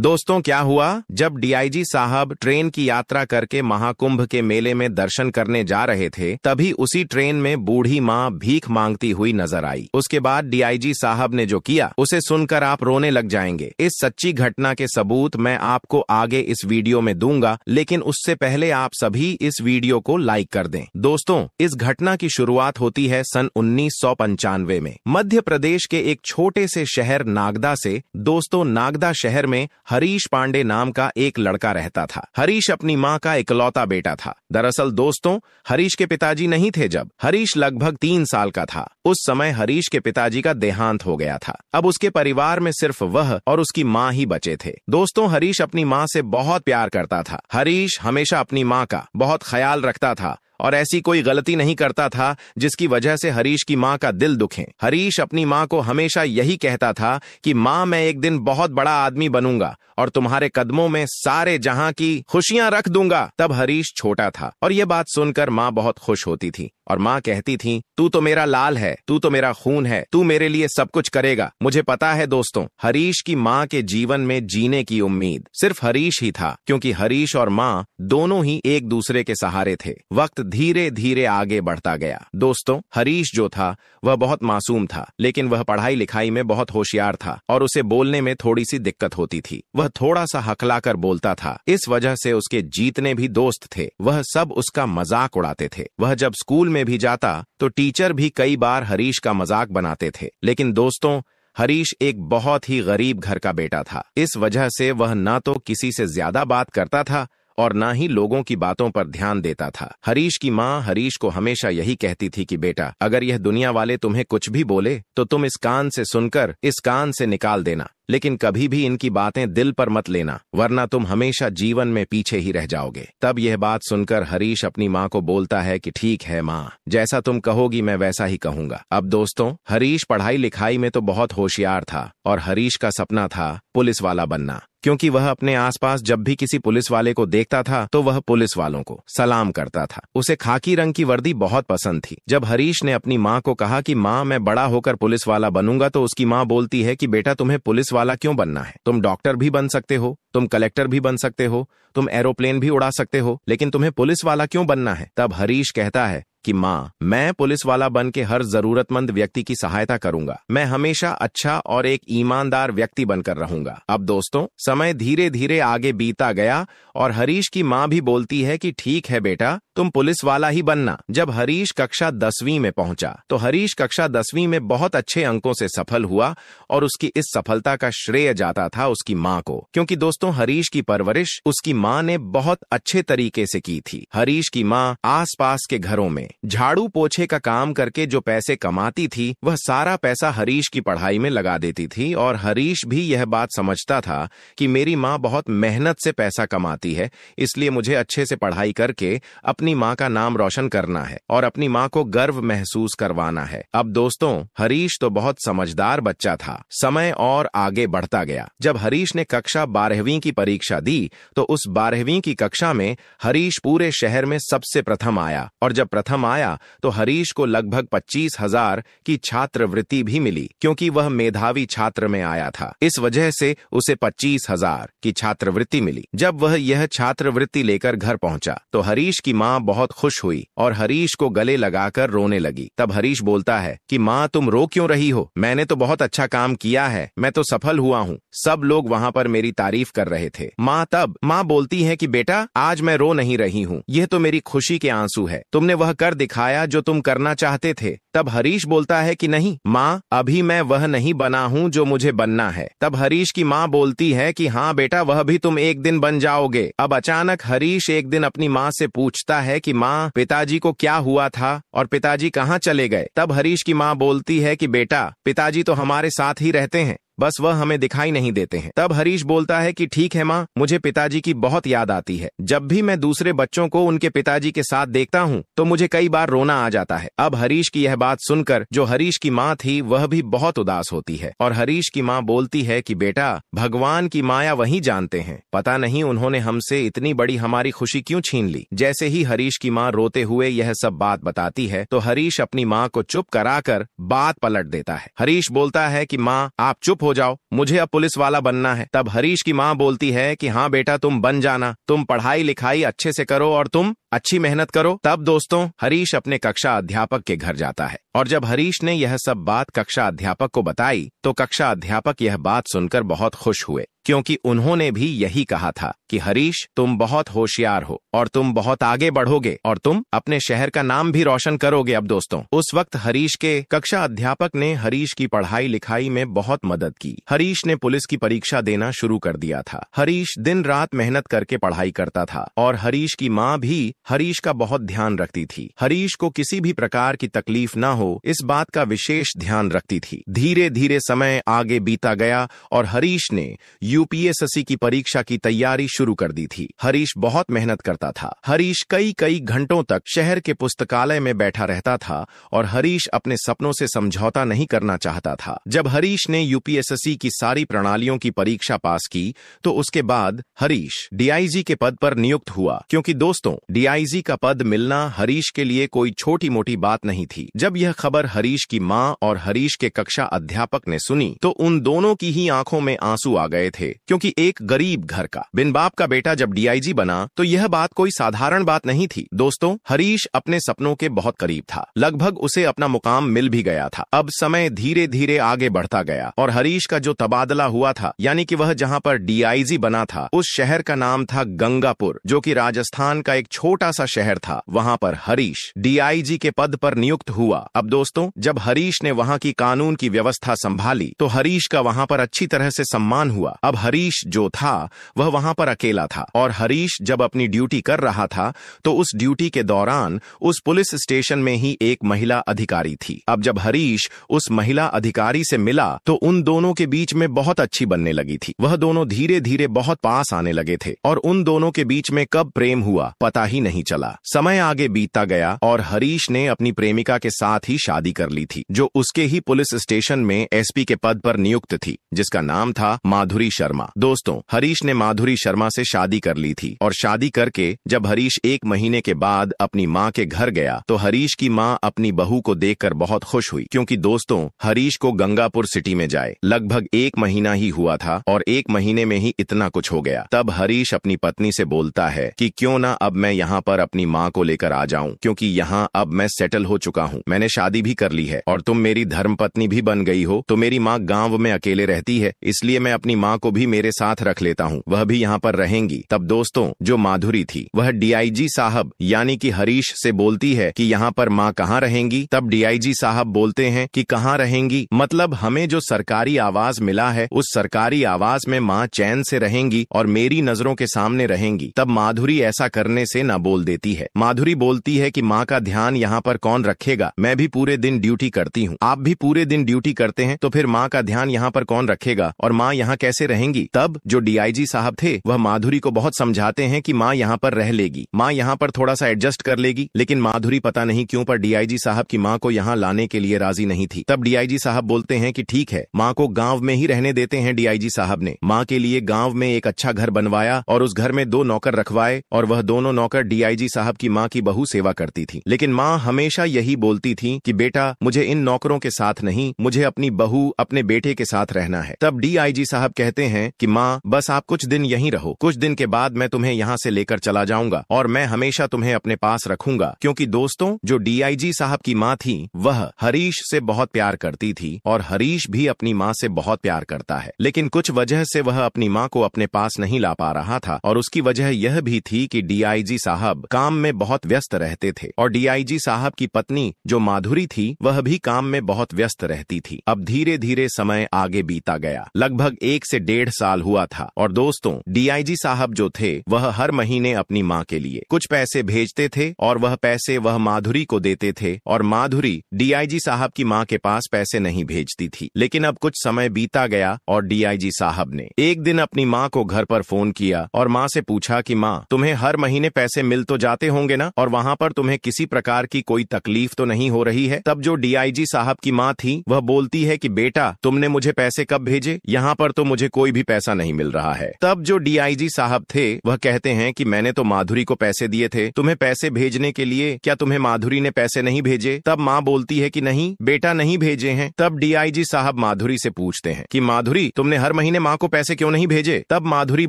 दोस्तों क्या हुआ, जब डीआईजी साहब ट्रेन की यात्रा करके महाकुंभ के मेले में दर्शन करने जा रहे थे, तभी उसी ट्रेन में बूढ़ी माँ भीख मांगती हुई नजर आई। उसके बाद डीआईजी साहब ने जो किया उसे सुनकर आप रोने लग जाएंगे। इस सच्ची घटना के सबूत मैं आपको आगे इस वीडियो में दूंगा, लेकिन उससे पहले आप सभी इस वीडियो को लाइक कर दें। दोस्तों, इस घटना की शुरुआत होती है सन 1995 में मध्य प्रदेश के एक छोटे से शहर नागदा से। दोस्तों, नागदा शहर में हरीश पांडे नाम का एक लड़का रहता था। हरीश अपनी माँ का इकलौता बेटा था। दरअसल दोस्तों, हरीश के पिताजी नहीं थे। जब हरीश लगभग 3 साल का था, उस समय हरीश के पिताजी का देहांत हो गया था। अब उसके परिवार में सिर्फ वह और उसकी माँ ही बचे थे। दोस्तों, हरीश अपनी माँ से बहुत प्यार करता था। हरीश हमेशा अपनी माँ का बहुत ख्याल रखता था और ऐसी कोई गलती नहीं करता था जिसकी वजह से हरीश की माँ का दिल दुखे। हरीश अपनी माँ को हमेशा यही कहता था कि माँ, मैं एक दिन बहुत बड़ा आदमी बनूंगा और तुम्हारे कदमों में सारे जहां की खुशियां रख दूंगा। तब हरीश छोटा था और यह बात सुनकर माँ बहुत खुश होती थी और माँ कहती थी, तू तो मेरा लाल है, तू तो मेरा खून है, तू मेरे लिए सब कुछ करेगा। मुझे पता है दोस्तों, हरीश की माँ के जीवन में जीने की उम्मीद सिर्फ हरीश ही था, क्योंकि हरीश और माँ दोनों ही एक दूसरे के सहारे थे। वक्त धीरे धीरे आगे बढ़ता गया। दोस्तों, हरीश जो था वह बहुत मासूम था, लेकिन वह पढ़ाई लिखाई में बहुत होशियार था और उसे बोलने में थोड़ी सी दिक्कत होती थी। वह थोड़ा सा हकलाकर बोलता था। इस वजह से उसके जितने भी दोस्त थे वह सब उसका मजाक उड़ाते थे। वह जब स्कूल में भी जाता तो टीचर भी कई बार हरीश का मजाक बनाते थे। लेकिन दोस्तों, हरीश एक बहुत ही गरीब घर का बेटा था। इस वजह से वह ना तो किसी से ज्यादा बात करता था और ना ही लोगों की बातों पर ध्यान देता था। हरीश की माँ हरीश को हमेशा यही कहती थी कि बेटा, अगर यह दुनिया वाले तुम्हें कुछ भी बोले तो तुम इस कान से सुनकर इस कान से निकाल देना, लेकिन कभी भी इनकी बातें दिल पर मत लेना, वरना तुम हमेशा जीवन में पीछे ही रह जाओगे। तब यह बात सुनकर हरीश अपनी माँ को बोलता है कि ठीक है माँ, जैसा तुम कहोगी मैं वैसा ही कहूंगा। अब दोस्तों, हरीश पढ़ाई लिखाई में तो बहुत होशियार था और हरीश का सपना था पुलिस वाला बनना, क्योंकि वह अपने आसपास जब भी किसी पुलिस वाले को देखता था तो वह पुलिस वालों को सलाम करता था। उसे खाकी रंग की वर्दी बहुत पसंद थी। जब हरीश ने अपनी माँ को कहा कि माँ, मैं बड़ा होकर पुलिस वाला बनूंगा, तो उसकी माँ बोलती है कि बेटा, तुम्हें पुलिस वाला क्यों बनना है? तुम डॉक्टर भी बन सकते हो, तुम कलेक्टर भी बन सकते हो, तुम एरोप्लेन भी उड़ा सकते हो, लेकिन तुम्हें पुलिस वाला क्यों बनना है? तब हरीश कहता है कि माँ, मैं पुलिस वाला बन के हर जरूरतमंद व्यक्ति की सहायता करूंगा। मैं हमेशा अच्छा और एक ईमानदार व्यक्ति बनकर रहूंगा। अब दोस्तों, समय धीरे धीरे आगे बीता गया और हरीश की माँ भी बोलती है कि ठीक है बेटा, तुम पुलिस वाला ही बनना। जब हरीश कक्षा 10वीं में पहुंचा तो हरीश कक्षा 10वीं में बहुत अच्छे अंकों से सफल हुआ और उसकी इस सफलता का श्रेय जाता था उसकी माँ को, क्योंकि दोस्तों, हरीश की परवरिश उसकी माँ ने बहुत अच्छे तरीके से की थी। हरीश की माँ आसपास के घरों में झाड़ू पोछे का काम करके जो पैसे कमाती थी, वह सारा पैसा हरीश की पढ़ाई में लगा देती थी और हरीश भी यह बात समझता था कि मेरी माँ बहुत मेहनत से पैसा कमाती है, इसलिए मुझे अच्छे से पढ़ाई करके अपनी माँ का नाम रोशन करना है और अपनी माँ को गर्व महसूस करवाना है। अब दोस्तों, हरीश तो बहुत समझदार बच्चा था। समय और आगे बढ़ता गया। जब हरीश ने कक्षा 12वीं की परीक्षा दी तो उस 12वीं की कक्षा में हरीश पूरे शहर में सबसे प्रथम आया और जब प्रथम आया तो हरीश को लगभग 25,000 की छात्रवृत्ति भी मिली, क्योंकि वह मेधावी छात्र में आया था। इस वजह से उसे 25,000 की छात्रवृत्ति मिली। जब वह यह छात्रवृत्ति लेकर घर पहुंचा तो हरीश की माँ बहुत खुश हुई और हरीश को गले लगाकर रोने लगी। तब हरीश बोलता है कि माँ, तुम रो क्यों रही हो? मैंने तो बहुत अच्छा काम किया है, मैं तो सफल हुआ हूँ, सब लोग वहाँ पर मेरी तारीफ कर रहे थे। तब माँ बोलती है कि बेटा, आज मैं रो नहीं रही हूँ, यह तो मेरी खुशी के आंसू है, तुमने वह कर दिखाया जो तुम करना चाहते थे। तब हरीश बोलता है कि नहीं माँ, अभी मैं वह नहीं बना हूँ जो मुझे बनना है। तब हरीश की माँ बोलती है कि हाँ बेटा, वह भी तुम एक दिन बन जाओगे। अब अचानक हरीश एक दिन अपनी माँ से पूछता है कि माँ, पिताजी को क्या हुआ था और पिताजी कहाँ चले गए? तब हरीश की माँ बोलती है कि बेटा, पिताजी तो हमारे साथ ही रहते हैं, बस वह हमें दिखाई नहीं देते हैं। तब हरीश बोलता है कि ठीक है माँ, मुझे पिताजी की बहुत याद आती है। जब भी मैं दूसरे बच्चों को उनके पिताजी के साथ देखता हूँ तो मुझे कई बार रोना आ जाता है। अब हरीश की यह बात सुनकर जो हरीश की माँ थी वह भी बहुत उदास होती है और हरीश की माँ बोलती है कि बेटा, भगवान की माया वही जानते हैं, पता नहीं उन्होंने हमसे इतनी बड़ी हमारी खुशी क्यों छीन ली। जैसे ही हरीश की माँ रोते हुए यह सब बात बताती है तो हरीश अपनी माँ को चुप कराकर बात पलट देता है। हरीश बोलता है कि माँ, आप चुप हो हो जाओ, मुझे अब पुलिस वाला बनना है। तब हरीश की माँ बोलती है कि हाँ बेटा तुम बन जाना, तुम पढ़ाई लिखाई अच्छे से करो और तुम अच्छी मेहनत करो। तब दोस्तों हरीश अपने कक्षा अध्यापक के घर जाता है और जब हरीश ने यह सब बात कक्षा अध्यापक को बताई तो कक्षा अध्यापक यह बात सुनकर बहुत खुश हुए, क्योंकि उन्होंने भी यही कहा था कि हरीश तुम बहुत होशियार हो और तुम बहुत आगे बढ़ोगे और तुम अपने शहर का नाम भी रोशन करोगे। अब दोस्तों उस वक्त हरीश के कक्षा अध्यापक ने हरीश की पढ़ाई लिखाई में बहुत मदद की। हरीश ने पुलिस की परीक्षा देना शुरू कर दिया था। हरीश दिन रात मेहनत करके पढ़ाई करता था और हरीश की माँ भी हरीश का बहुत ध्यान रखती थी। हरीश को किसी भी प्रकार की तकलीफ न हो इस बात का विशेष ध्यान रखती थी। धीरे धीरे समय आगे बीता गया और हरीश ने यूपीएससी की परीक्षा की तैयारी शुरू कर दी थी। हरीश बहुत मेहनत करता था। हरीश कई घंटों तक शहर के पुस्तकालय में बैठा रहता था और हरीश अपने सपनों से समझौता नहीं करना चाहता था। जब हरीश ने यूपीएससी की सारी प्रणालियों की परीक्षा पास की तो उसके बाद हरीश डीआईजी के पद पर नियुक्त हुआ, क्योंकि दोस्तों डीआईजी का पद मिलना हरीश के लिए कोई छोटी मोटी बात नहीं थी। जब यह खबर हरीश की माँ और हरीश के कक्षा अध्यापक ने सुनी तो उन दोनों की ही आंखों में आंसू आ गए थे, क्योंकि एक गरीब घर का बिन बाप का बेटा जब डीआईजी बना तो यह बात कोई साधारण बात नहीं थी। दोस्तों हरीश अपने सपनों के बहुत करीब था, लगभग उसे अपना मुकाम मिल भी गया था। अब समय धीरे धीरे आगे बढ़ता गया और हरीश का जो तबादला हुआ था, यानी कि वह जहां पर डीआईजी बना था उस शहर का नाम था गंगापुर, जो कि राजस्थान का एक छोटा सा शहर था। वहां पर हरीश डीआईजी के पद पर नियुक्त हुआ। अब दोस्तों जब हरीश ने वहां की कानून की व्यवस्था संभाली तो हरीश का वहां पर अच्छी तरह से सम्मान हुआ। अब हरीश जो था वह वहां पर अकेला था और हरीश जब अपनी ड्यूटी कर रहा था तो उस ड्यूटी के दौरान उस पुलिस स्टेशन में ही एक महिला अधिकारी थी। अब जब हरीश उस महिला अधिकारी से मिला तो उन दोनों के बीच में बहुत अच्छी बनने लगी थी। वह दोनों धीरे धीरे बहुत पास आने लगे थे और उन दोनों के बीच में कब प्रेम हुआ पता ही नहीं चला। समय आगे बीतता गया और हरीश ने अपनी प्रेमिका के साथ ही शादी कर ली थी, जो उसके ही पुलिस स्टेशन में एसपी के पद पर नियुक्त थी, जिसका नाम था माधुरी शर्मा। दोस्तों हरीश ने माधुरी शर्मा से शादी कर ली थी और शादी करके जब हरीश 1 महीने के बाद अपनी माँ के घर गया तो हरीश की माँ अपनी बहू को देखकर बहुत खुश हुई, क्योंकि दोस्तों हरीश को गंगापुर सिटी में जाए लगभग 1 महीना ही हुआ था और 1 महीने में ही इतना कुछ हो गया। तब हरीश अपनी पत्नी से बोलता है कि क्यों ना अब मैं यहाँ पर अपनी माँ को लेकर आ जाऊं, क्योंकि यहाँ अब मैं सेटल हो चुका हूँ, मैंने शादी भी कर ली है और तुम मेरी धर्मपत्नी भी बन गई हो। तो मेरी माँ गांव में अकेले रहती है, इसलिए मैं अपनी माँ को भी मेरे साथ रख लेता हूँ, वह भी यहाँ पर रहेंगी। तब दोस्तों जो माधुरी थी वह डीआईजी साहब यानी कि हरीश से बोलती है कि यहाँ पर माँ कहाँ रहेंगी। तब डीआईजी साहब बोलते हैं कि कहाँ रहेंगी, मतलब हमें जो सरकारी आवास मिला है उस सरकारी आवास में माँ चैन से रहेंगी और मेरी नजरों के सामने रहेंगी। तब माधुरी ऐसा करने से न बोल देती है। माधुरी बोलती है कि माँ का ध्यान यहाँ पर कौन रखेगा, मैं भी पूरे दिन ड्यूटी करती हूँ, आप भी पूरे दिन ड्यूटी करते हैं, तो फिर माँ का ध्यान यहाँ पर कौन रखेगा और माँ यहाँ कैसे रहेंगी। तब जो डीआईजी साहब थे वह माधुरी को बहुत समझाते हैं कि माँ यहाँ पर रह लेगी, माँ यहाँ पर थोड़ा सा एडजस्ट कर लेगी, लेकिन माधुरी पता नहीं क्यों पर डीआईजी साहब की माँ को यहाँ लाने के लिए राजी नहीं थी। तब डीआईजी साहब बोलते हैं कि ठीक है, माँ को गांव में ही रहने देते हैं। डीआईजी साहब ने माँ के लिए गांव में एक अच्छा घर बनवाया और उस घर में 2 नौकर रखवाए और वह दोनों नौकर डीआईजी साहब की माँ की बहू सेवा करती थी। लेकिन माँ हमेशा यही बोलती थी कि बेटा मुझे इन नौकरों के साथ नहीं, मुझे अपनी बहू अपने बेटे के साथ रहना है। तब डीआईजी साहब कहते हैं कि माँ बस आप कुछ दिन यहीं रहो, कुछ दिन के बाद मैं तुम्हें यहाँ से लेकर चला जाऊंगा और मैं हमेशा तुम्हें अपने पास रखूंगा। क्योंकि दोस्तों जो डीआईजी साहब की माँ थी वह हरीश से बहुत प्यार करती थी और हरीश भी अपनी माँ से बहुत प्यार करता है, लेकिन कुछ वजह से वह अपनी माँ को अपने पास नहीं ला पा रहा था और उसकी वजह यह भी थी कि डीआईजी साहब काम में बहुत व्यस्त रहते थे और डीआईजी साहब की पत्नी जो माधुरी थी वह भी काम में बहुत व्यस्त रहती थी। अब धीरे धीरे समय आगे बीता गया, लगभग 1 से 1.5 साल हुआ था और दोस्तों डीआईजी साहब जो थे वह हर महीने अपनी माँ के लिए कुछ पैसे भेजते थे और वह पैसे वह माधुरी को देते थे और माधुरी डीआईजी साहब की माँ के पास पैसे नहीं भेजती थी। लेकिन अब कुछ समय बीता गया और डीआईजी साहब ने एक दिन अपनी माँ को घर पर फोन किया और माँ से पूछा कि माँ तुम्हें हर महीने पैसे मिल तो जाते होंगे ना, और वहाँ पर तुम्हें किसी प्रकार की कोई तकलीफ तो नहीं हो रही है। तब जो डीआईजी साहब की माँ थी वह बोलती है कि बेटा तुमने मुझे पैसे कब भेजे, यहाँ पर तो मुझे कोई कोई भी पैसा नहीं मिल रहा है। तब जो डीआईजी साहब थे वह कहते हैं कि मैंने तो माधुरी को पैसे दिए थे, तुम्हें पैसे भेजने के लिए, क्या तुम्हें माधुरी ने पैसे नहीं भेजे? तब माँ बोलती है कि नहीं बेटा, नहीं भेजे हैं। तब डीआईजी साहब माधुरी से पूछते हैं कि माधुरी, तुमने हर महीने माँ को पैसे क्यों नहीं भेजे? तब माधुरी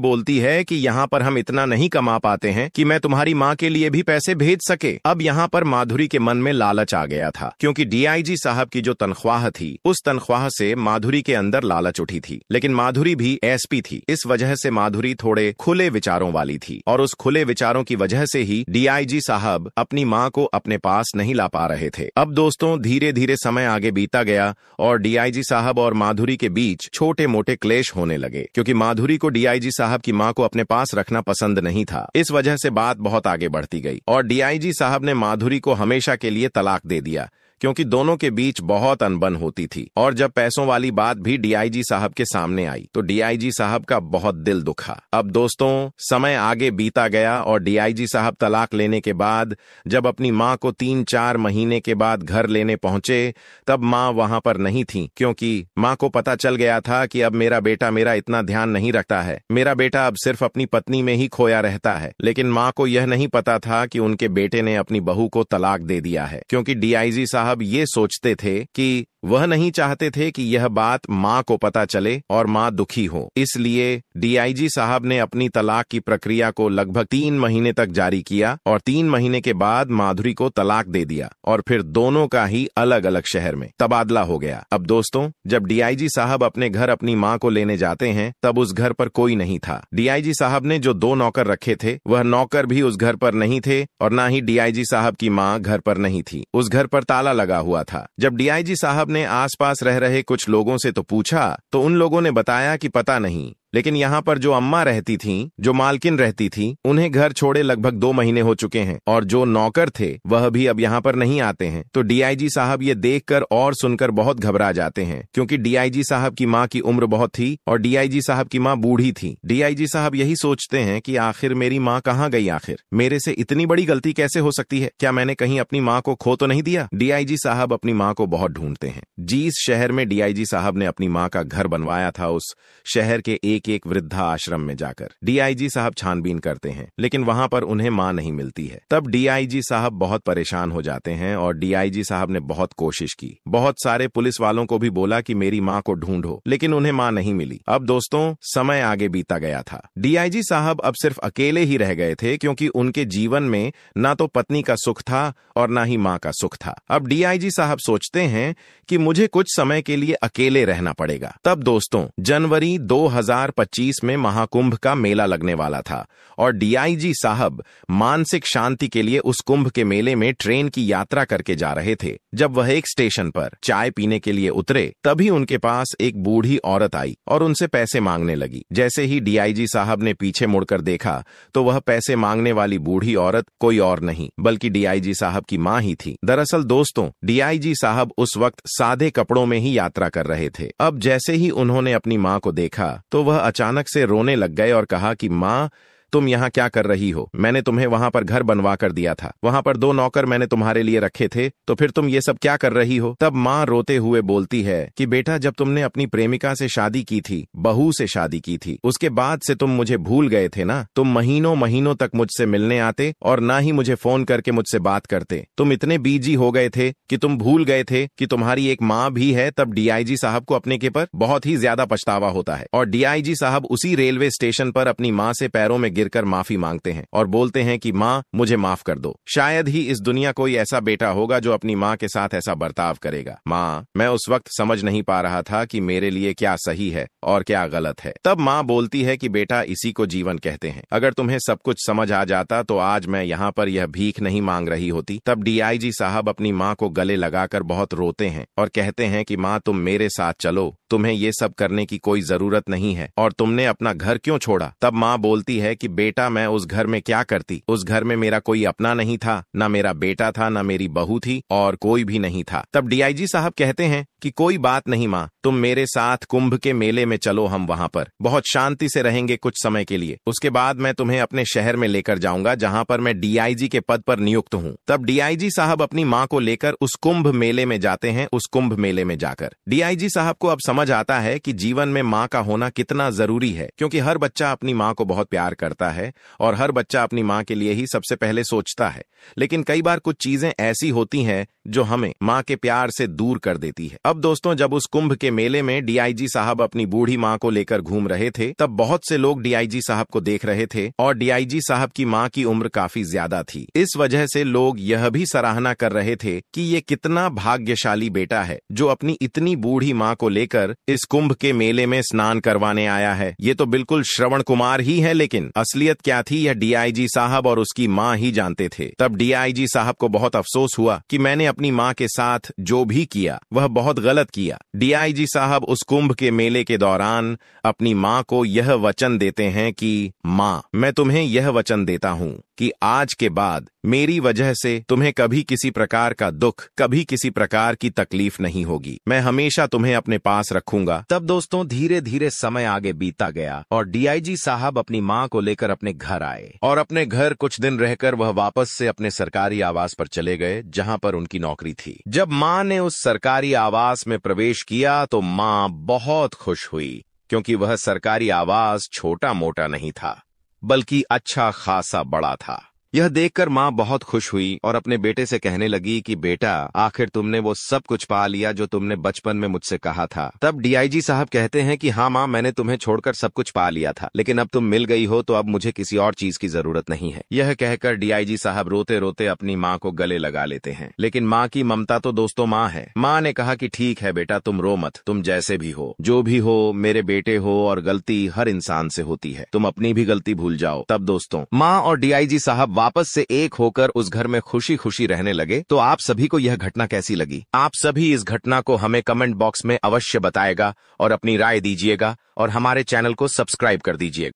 बोलती है कि यहाँ पर हम इतना नहीं कमा पाते हैं कि मैं तुम्हारी माँ के लिए भी पैसे भेज सके। अब यहाँ पर माधुरी के मन में लालच आ गया था, क्योंकि डीआईजी साहब की जो तनख्वाह थी उस तनख्वाह से माधुरी के अंदर लालच उठी थी। लेकिन माधुरी भी एसपी थी, इस वजह से माधुरी थोड़े खुले विचारों वाली थी, और उस खुले विचारों की वजह से ही डीआईजी साहब अपनी माँ को अपने पास नहीं ला पा रहे थे। अब दोस्तों धीरे धीरे समय आगे बीता गया और डीआईजी साहब और माधुरी के बीच छोटे मोटे क्लेश होने लगे, क्योंकि माधुरी को डीआईजी साहब की माँ को अपने पास रखना पसंद नहीं था। इस वजह से बात बहुत आगे बढ़ती गई और डीआईजी साहब ने माधुरी को हमेशा के लिए तलाक दे दिया, क्योंकि दोनों के बीच बहुत अनबन होती थी। और जब पैसों वाली बात भी डीआईजी साहब के सामने आई तो डीआईजी साहब का बहुत दिल दुखा। अब दोस्तों समय आगे बीता गया और डीआईजी साहब तलाक लेने के बाद जब अपनी माँ को 3-4 महीने के बाद घर लेने पहुंचे, तब माँ वहां पर नहीं थी, क्योंकि माँ को पता चल गया था कि अब मेरा बेटा मेरा इतना ध्यान नहीं रखता है, मेरा बेटा अब सिर्फ अपनी पत्नी में ही खोया रहता है। लेकिन माँ को यह नहीं पता था कि उनके बेटे ने अपनी बहू को तलाक दे दिया है, क्योंकि डीआईजी साहब ये सोचते थे कि वह नहीं चाहते थे कि यह बात माँ को पता चले और माँ दुखी हो। इसलिए डीआईजी साहब ने अपनी तलाक की प्रक्रिया को लगभग 3 महीने तक जारी किया और 3 महीने के बाद माधुरी को तलाक दे दिया और फिर दोनों का ही अलग अलग शहर में तबादला हो गया। अब दोस्तों जब डीआईजी साहब अपने घर अपनी माँ को लेने जाते हैं तब उस घर पर कोई नहीं था। डीआईजी साहब ने जो 2 नौकर रखे थे वह नौकर भी उस घर पर नहीं थे और न ही डीआईजी साहब की माँ घर पर नहीं थी। उस घर पर ताला लगा हुआ था। जब डीआईजी साहब ने आसपास रह रहे कुछ लोगों से तो पूछा तो उन लोगों ने बताया कि पता नहीं, लेकिन यहाँ पर जो अम्मा रहती थीं, जो मालकिन रहती थी, उन्हें घर छोड़े लगभग 2 महीने हो चुके हैं और जो नौकर थे वह भी अब यहाँ पर नहीं आते हैं। तो डीआईजी साहब ये देखकर और सुनकर बहुत घबरा जाते हैं, क्योंकि डीआईजी साहब की माँ की उम्र बहुत थी और डीआईजी साहब की माँ बूढ़ी थी। डीआईजी साहब यही सोचते हैं कि आखिर मेरी माँ कहाँ गई, आखिर मेरे से इतनी बड़ी गलती कैसे हो सकती है, क्या मैंने कहीं अपनी माँ को खो तो नहीं दिया। डीआईजी साहब अपनी माँ को बहुत ढूंढते हैं। जिस शहर में डीआईजी साहब ने अपनी माँ का घर बनवाया था उस शहर के एक वृद्धा आश्रम में जाकर डीआईजी साहब छानबीन करते हैं, लेकिन वहां पर उन्हें मां नहीं मिलती है। तब डीआईजी साहब बहुत परेशान हो जाते हैं और डीआईजी साहब ने बहुत कोशिश की, बहुत सारे पुलिस वालों को भी बोला कि मेरी मां को ढूंढो, लेकिन उन्हें मां नहीं मिली। अब दोस्तों समय आगे बीता गया था। डीआईजी साहब अब सिर्फ अकेले ही रह गए थे, क्योंकि उनके जीवन में ना तो पत्नी का सुख था और ना ही मां का सुख था। अब डीआईजी साहब सोचते हैं कि मुझे कुछ समय के लिए अकेले रहना पड़ेगा। तब दोस्तों जनवरी 2025 में महाकुंभ का मेला लगने वाला था और डीआईजी साहब मानसिक शांति के लिए उस कुंभ के मेले में ट्रेन की यात्रा करके जा रहे थे। जब वह एक स्टेशन पर चाय पीने के लिए उतरे तभी उनके पास एक बूढ़ी औरत आई और उनसे पैसे मांगने लगी। जैसे ही डीआईजी साहब ने पीछे मुड़कर देखा तो वह पैसे मांगने वाली बूढ़ी औरत कोई और नहीं बल्कि डीआईजी साहब की मां ही थी। दरअसल दोस्तों डीआईजी साहब उस वक्त सादे कपड़ों में ही यात्रा कर रहे थे। अब जैसे ही उन्होंने अपनी मां को देखा तो वह अचानक से रोने लग गए और कहा कि मां, तुम यहाँ क्या कर रही हो? मैंने तुम्हें वहां पर घर बनवा कर दिया था, वहां पर 2 नौकर मैंने तुम्हारे लिए रखे थे, तो फिर तुम ये सब क्या कर रही हो? तब माँ रोते हुए बोलती है कि बेटा, जब तुमने अपनी प्रेमिका से शादी की थी, बहू से शादी की थी, उसके बाद से तुम मुझे भूल गए थे ना। तुम महीनों महीनों तक मुझसे मिलने आते और ना ही मुझे फोन करके मुझसे बात करते। तुम इतने बिजी हो गए थे कि तुम भूल गए थे कि तुम्हारी एक माँ भी है। तब डीआईजी साहब को अपने के पर बहुत ही ज्यादा पछतावा होता है और डीआईजी साहब उसी रेलवे स्टेशन पर अपनी माँ से पैरों में गिरकर माफी मांगते हैं और बोलते हैं कि माँ, मुझे माफ कर दो। शायद ही इस दुनिया कोई ऐसा बेटा होगा जो अपनी माँ के साथ ऐसा बर्ताव करेगा। माँ, मैं उस वक्त समझ नहीं पा रहा था कि मेरे लिए क्या सही है और क्या गलत है। तब माँ बोलती है कि बेटा, इसी को जीवन कहते हैं। अगर तुम्हें सब कुछ समझ आ जाता तो आज मैं यहाँ पर यह भीख नहीं मांग रही होती। तब डीआईजी साहब अपनी माँ को गले लगाकर बहुत रोते हैं और कहते हैं कि माँ, तुम मेरे साथ चलो, तुम्हें ये सब करने की कोई जरूरत नहीं है और तुमने अपना घर क्यों छोड़ा? तब माँ बोलती है कि बेटा मैं उस घर में क्या करती। उस घर में मेरा कोई अपना नहीं था, ना मेरा बेटा था, ना मेरी बहू थी और कोई भी नहीं था। तब डीआईजी साहब कहते हैं कि कोई बात नहीं माँ, तुम मेरे साथ कुंभ के मेले में चलो, हम वहां पर बहुत शांति से रहेंगे कुछ समय के लिए। उसके बाद मैं तुम्हें अपने शहर में लेकर जाऊंगा जहां पर मैं डीआईजी के पद पर नियुक्त हूं। तब डीआईजी साहब अपनी मां को लेकर उस कुंभ मेले में जाते हैं। उस कुंभ मेले में जाकर डीआईजी साहब को अब समझ आता है कि जीवन में मां का होना कितना जरूरी है, क्योंकि हर बच्चा अपनी मां को बहुत प्यार करता है और हर बच्चा अपनी मां के लिए ही सबसे पहले सोचता है। लेकिन कई बार कुछ चीजें ऐसी होती हैं जो हमें मां के प्यार से दूर कर देती है। अब दोस्तों, जब उस कुंभ के मेले में डीआईजी साहब अपनी बूढ़ी मां को लेकर घूम रहे थे, तब बहुत से लोग डीआईजी साहब को देख रहे थे और डीआईजी साहब की मां की उम्र काफी ज्यादा थी। इस वजह से लोग यह भी सराहना कर रहे थे कि ये कितना भाग्यशाली बेटा है जो अपनी इतनी बूढ़ी मां को लेकर इस कुंभ के मेले में स्नान करवाने आया है। ये तो बिल्कुल श्रवण कुमार ही है, लेकिन असलियत क्या थी यह डीआईजी साहब और उसकी मां ही जानते थे। तब डीआईजी साहब को बहुत अफसोस हुआ कि मैंने अपनी मां के साथ जो भी किया वह बहुत गलत किया। डीआईजी साहब उस कुंभ के मेले के दौरान अपनी मां को यह वचन देते हैं कि मां, मैं तुम्हें यह वचन देता हूं कि आज के बाद मेरी वजह से तुम्हें कभी किसी प्रकार का दुख, कभी किसी प्रकार की तकलीफ नहीं होगी। मैं हमेशा तुम्हें अपने पास रखूंगा। तब दोस्तों धीरे धीरे समय आगे बीता गया और डीआईजी साहब अपनी मां को लेकर अपने घर आए और अपने घर कुछ दिन रहकर वह वापस से अपने सरकारी आवास पर चले गए जहां पर उनकी नौकरी थी। जब मां ने उस सरकारी आवास में प्रवेश किया तो मां बहुत खुश हुई, क्योंकि वह सरकारी आवास छोटा मोटा नहीं था बल्कि अच्छा खासा बड़ा था। यह देखकर मां बहुत खुश हुई और अपने बेटे से कहने लगी कि बेटा, आखिर तुमने वो सब कुछ पा लिया जो तुमने बचपन में मुझसे कहा था। तब डीआईजी साहब कहते हैं कि हाँ मां, मैंने तुम्हें छोड़कर सब कुछ पा लिया था, लेकिन अब तुम मिल गई हो तो अब मुझे किसी और चीज की जरूरत नहीं है। यह कहकर डीआईजी साहब रोते रोते अपनी मां को गले लगा लेते हैं। लेकिन मां की ममता तो दोस्तों मां है। मां ने कहा कि ठीक है बेटा, तुम रो मत, तुम जैसे भी हो, जो भी हो, मेरे बेटे हो और गलती हर इंसान से होती है, तुम अपनी भी गलती भूल जाओ। तब दोस्तों मां और डीआईजी साहब वापस से एक होकर उस घर में खुशी खुशी रहने लगे। तो आप सभी को यह घटना कैसी लगी? आप सभी इस घटना को हमें कमेंट बॉक्स में अवश्य बताएगा और अपनी राय दीजिएगा और हमारे चैनल को सब्सक्राइब कर दीजिएगा।